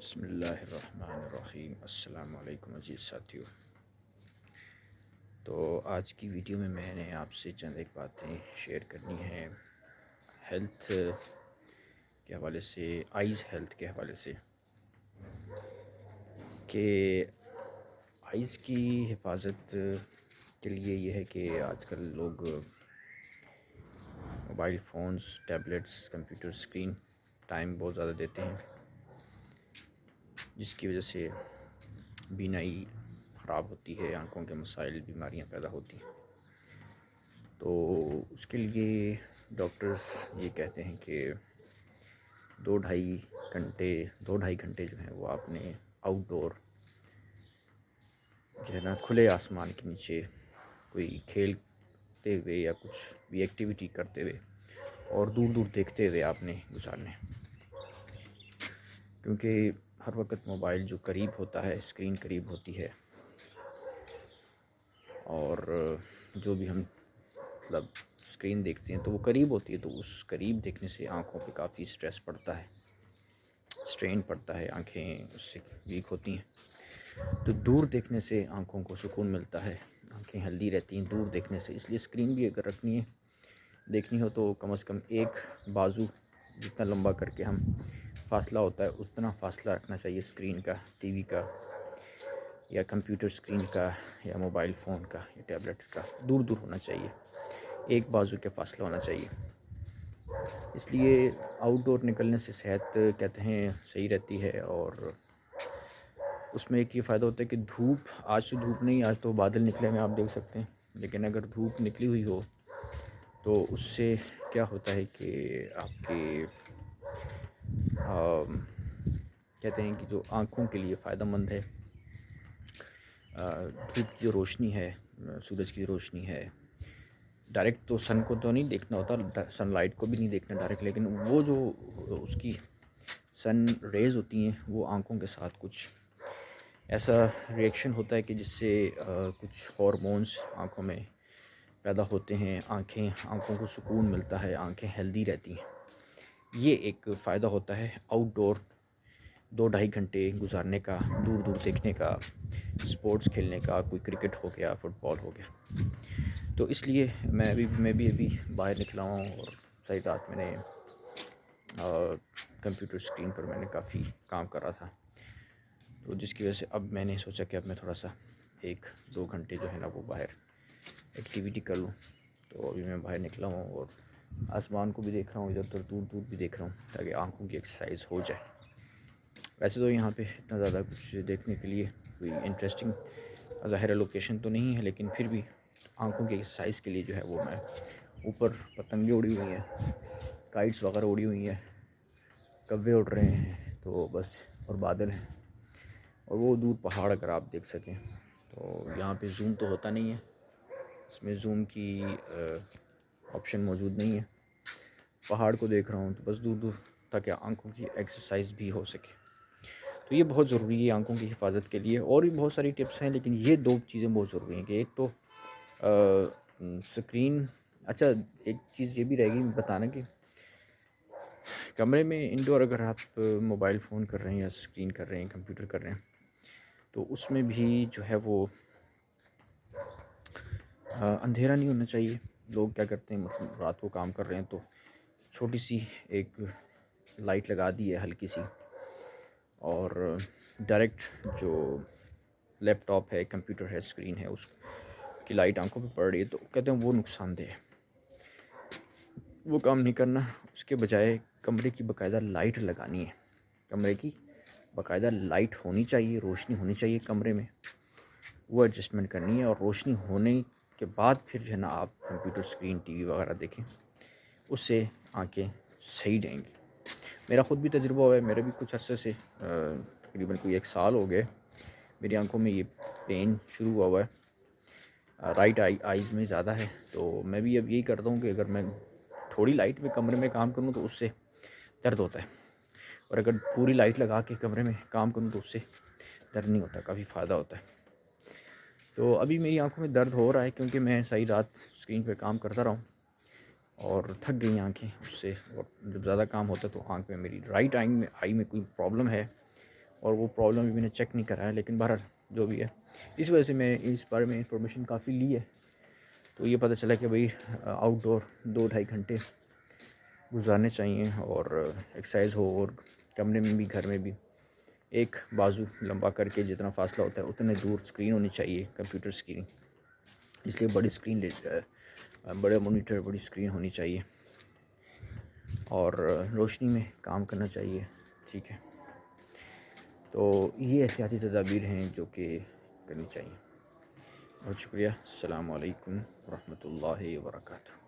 بسم اللہ الرحمن الرحیم۔ السلام علیکم عزیز ساتھیو۔ تو آج کی ویڈیو میں نے آپ سے چند ایک باتیں شیئر کرنی ہیں ہیلتھ کے حوالے سے، آئیز ہیلتھ کے حوالے سے، کہ آئیز کی حفاظت کے لیے یہ ہے کہ آج کل لوگ mobile phones, tablets, computer screen time بہت زیادہ دیتے ہیں، جس کی وجہ سے بینائی خراب ہوتی ہے، آنکھوں کے مسائل، بیماریاں پیدا ہوتی ہیں۔ تو اس کے لیے ڈاکٹرز یہ کہتے ہیں کہ دو ڈھائی گھنٹے جو ہیں وہ آپ نے آؤٹ ڈور جو ہے نا، کھلے آسمان کے نیچے کوئی کھیلتے ہوئے یا کچھ بھی ایکٹیویٹی کرتے ہوئے اور دور دور دیکھتے ہوئے آپ نے گزارنے، کیونکہ ہر وقت موبائل جو قریب ہوتا ہے، اسکرین قریب ہوتی ہے، اور جو بھی ہم مطلب اسکرین دیکھتے ہیں تو وہ قریب ہوتی ہے، تو اس قریب دیکھنے سے آنکھوں پہ کافی اسٹریس پڑتا ہے، اسٹرین پڑتا ہے، آنکھیں اس سے ویک ہوتی ہیں۔ تو دور دیکھنے سے آنکھوں کو سکون ملتا ہے، آنکھیں ہیلدی رہتی ہیں دور دیکھنے سے۔ اس لیے اسکرین بھی اگر دیکھنی ہو تو کم از کم ایک بازو جتنا لمبا کر کے ہم فاصلہ ہوتا ہے اتنا فاصلہ رکھنا چاہیے اسکرین کا، ٹی وی کا یا کمپیوٹر اسکرین کا یا موبائل فون کا یا ٹیبلٹس کا، دور دور ہونا چاہیے، ایک بازو کے فاصلہ ہونا چاہیے۔ اس لیے آؤٹ ڈور نکلنے سے صحت کہتے ہیں صحیح رہتی ہے، اور اس میں ایک یہ فائدہ ہوتا ہے کہ آج تو دھوپ نہیں، آج تو بادل نکلے ہوئے آپ دیکھ سکتے ہیں، لیکن اگر دھوپ نکلی ہوئی ہو تو اس سے کیا ہوتا ہے کہ آپ کے کہتے ہیں کہ جو آنکھوں کے لیے فائدہ مند ہے، دھوپ کی جو روشنی ہے، سورج کی روشنی ہے، ڈائریکٹ تو سن کو تو نہیں دیکھنا ہوتا، سن لائٹ کو بھی نہیں دیکھنا ڈائریکٹ، لیکن وہ جو اس کی سن ریز ہوتی ہیں وہ آنکھوں کے ساتھ کچھ ایسا ریئیکشن ہوتا ہے کہ جس سے کچھ ہارمونز آنکھوں میں پیدا ہوتے ہیں، آنکھوں کو سکون ملتا ہے، آنکھیں ہیلدی رہتی ہیں۔ یہ ایک فائدہ ہوتا ہے آؤٹ ڈور 2-2.5 گھنٹے گزارنے کا، دور دور دیکھنے کا، سپورٹس کھیلنے کا، کوئی کرکٹ ہو گیا، فٹ بال ہو گیا۔ تو اس لیے میں بھی ابھی باہر نکلا ہوں، اور صحیح رات میں نے کمپیوٹر اسکرین پر میں نے کافی کام کر رہا تھا، تو جس کی وجہ سے اب میں نے سوچا کہ اب میں تھوڑا سا 1-2 گھنٹے جو ہے نا وہ باہر ایکٹیویٹی کر لوں۔ تو ابھی میں باہر نکلا ہوں اور آسمان کو بھی دیکھ رہا ہوں، ادھر ادھر دور دور بھی دیکھ رہا ہوں، تاکہ آنکھوں کی ایکسرسائز ہو جائے۔ ویسے تو یہاں پہ اتنا زیادہ کچھ دیکھنے کے لیے کوئی انٹرسٹنگ ظاہر لوکیشن تو نہیں ہے، لیکن پھر بھی آنکھوں کی ایکسرسائز کے لیے جو ہے وہ میں اوپر پتنگیں اڑی ہوئی ہیں، کائٹس وغیرہ اڑی ہوئی ہیں، کوے اڑ رہے ہیں، تو بس، اور بادل ہیں، اور وہ دور پہاڑ اگر آپ دیکھ سکیں۔ تو یہاں پہ زوم تو ہوتا نہیں ہے، اس میں زوم کی آپشن موجود نہیں ہے۔ پہاڑ کو دیکھ رہا ہوں تو بس دور دور، تاکہ آنکھوں کی ایکسرسائز بھی ہو سکے۔ تو یہ بہت ضروری ہے آنکھوں کی حفاظت کے لیے، اور بھی بہت ساری ٹپس ہیں، لیکن یہ 2 چیزیں بہت ضروری ہیں کہ ایک تو سکرین۔ اچھا، ایک چیز یہ بھی رہ گئی بتانا کہ کمرے میں انڈور اگر آپ موبائل فون کر رہے ہیں یا اسکرین کر رہے ہیں، کمپیوٹر کر رہے ہیں، تو اس میں بھی جو ہے وہ اندھیرا نہیں ہونا چاہیے۔ لوگ کیا کرتے ہیں، مطلب رات کو کام کر رہے ہیں تو چھوٹی سی ایک لائٹ لگا دی ہے ہلکی سی، اور ڈائریکٹ جو لیپ ٹاپ ہے، کمپیوٹر ہے، اسکرین ہے، اس کی لائٹ آنکھوں پہ پڑ رہی ہے، تو کہتے ہیں وہ نقصان دہ ہے، وہ کام نہیں کرنا۔ اس کے بجائے کمرے کی باقاعدہ لائٹ لگانی ہے، کمرے کی باقاعدہ لائٹ ہونی چاہیے، روشنی ہونی چاہیے کمرے میں، وہ ایڈجسٹمنٹ کرنی ہے، اور روشنی ہونے کے بعد پھر جو ہے نا آپ کمپیوٹر اسکرین، ٹی وی وغیرہ دیکھیں، اس سے آنکھیں صحیح رہیں گی۔ میرا خود بھی تجربہ ہوا ہے، میرے بھی کچھ عرصے سے تقریباً کوئی 1 سال ہو گئے میری آنکھوں میں یہ پین شروع ہوا ہے، رائٹ آئیز میں زیادہ ہے۔ تو میں بھی اب یہی کرتا ہوں کہ اگر میں تھوڑی لائٹ میں کمرے میں کام کروں تو اس سے درد ہوتا ہے، اور اگر پوری لائٹ لگا کے کمرے میں کام کروں تو اس سے درد نہیں ہوتا، کافی فائدہ ہوتا ہے۔ تو ابھی میری آنکھوں میں درد ہو رہا ہے، کیونکہ میں صحیح رات اسکرین پہ کام کرتا رہا ہوں، اور تھک گئی آنکھیں اس سے، اور جب زیادہ کام ہوتا ہے تو آنکھ میں میری رائٹ آئی میں کوئی پرابلم ہے، اور وہ پرابلم بھی میں نے چیک نہیں کرا ہے، لیکن بہرحال جو بھی ہے، اس وجہ سے میں اس بارے میں انفارمیشن کافی لی ہے، تو یہ پتہ چلا کہ بھئی آؤٹ ڈور 2-2.5 گھنٹے گزارنے چاہیے، اور ایکسرسائز ہو، اور کمرے میں بھی گھر میں بھی ایک بازو لمبا کر کے جتنا فاصلہ ہوتا ہے اتنے دور اسکرین ہونی چاہیے، کمپیوٹر اسکرین، اس لیے بڑی اسکرین بڑے مانیٹر، بڑی اسکرین ہونی چاہیے، اور روشنی میں کام کرنا چاہیے، ٹھیک ہے۔ تو یہ احتیاطی تدابیر ہیں جو کہ کرنی چاہیے۔ بہت شکریہ، السلام علیکم ورحمۃ اللہ وبرکاتہ۔